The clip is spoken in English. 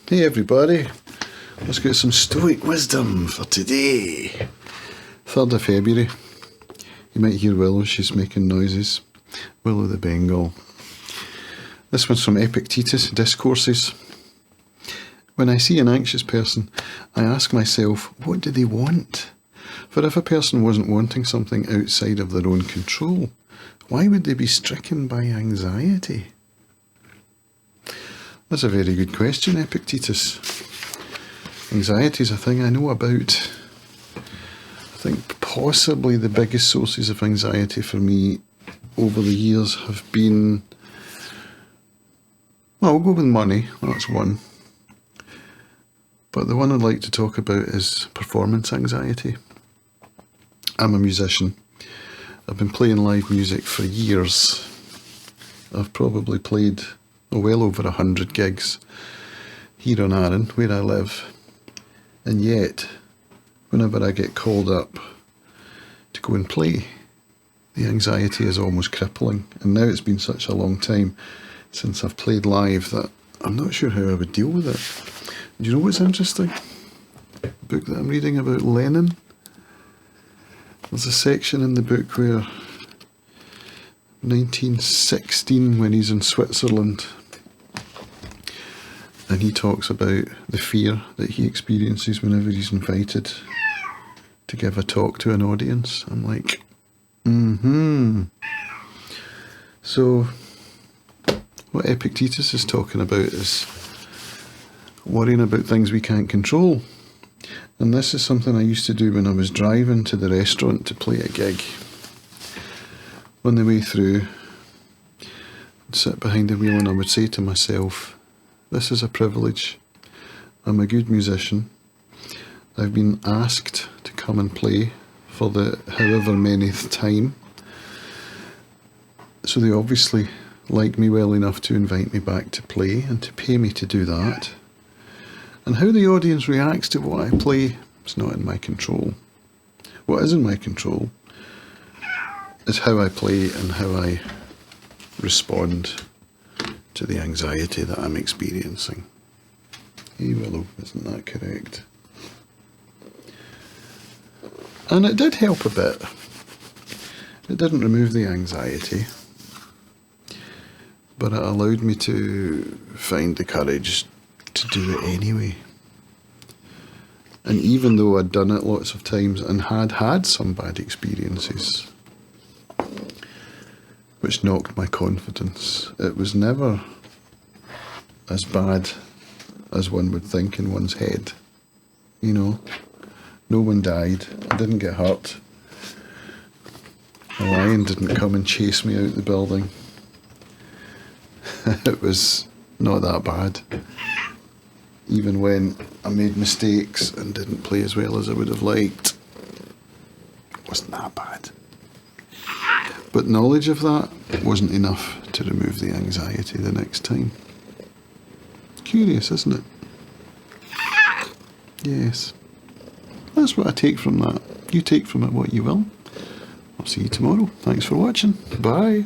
Hey everybody, let's get some Stoic wisdom for today. 3rd of February. You might hear Willow, she's making noises. Willow the Bengal. This one's from Epictetus, Discourses. When I see an anxious person, I ask myself, what do they want? For if a person wasn't wanting something outside of their own control, why would they be stricken by anxiety? That's a very good question, Epictetus. Anxiety is a thing I know about. I think possibly the biggest sources of anxiety for me over the years have been, well, we'll go with money, that's one. But the one I'd like to talk about is performance anxiety. I'm a musician. I've been playing live music for years. I've probably played well over 100 gigs here on Arran, where I live. And yet, whenever I get called up to go and play, the anxiety is almost crippling. And now it's been such a long time since I've played live that I'm not sure how I would deal with it. Do you know what's interesting? The book that I'm reading about Lenin. There's a section in the book where 1916, when he's in Switzerland, and he talks about the fear that he experiences whenever he's invited to give a talk to an audience. I'm like, So, what Epictetus is talking about is worrying about things we can't control. And this is something I used to do when I was driving to the restaurant to play a gig. On the way through, I'd sit behind the wheel and I would say to myself, this is a privilege. I'm a good musician. I've been asked to come and play for the however manyth time. So they obviously like me well enough to invite me back to play and to pay me to do that. And how the audience reacts to what I play is not in my control. What is in my control is how I play and how I respond to the anxiety that I'm experiencing. Hey Willow, isn't that correct? And it did help a bit. It didn't remove the anxiety, but it allowed me to find the courage to do it anyway. And even though I'd done it lots of times and had some bad experiences, which knocked my confidence, it was never as bad as one would think in one's head. You know, no one died, I didn't get hurt, a lion didn't come and chase me out the building. It was not that bad. Even when I made mistakes and didn't play as well as I would have liked, it wasn't that bad. But knowledge of that wasn't enough to remove the anxiety the next time. Curious, isn't it? Yes. That's what I take from that. You take from it what you will. I'll see you tomorrow. Thanks for watching. Bye.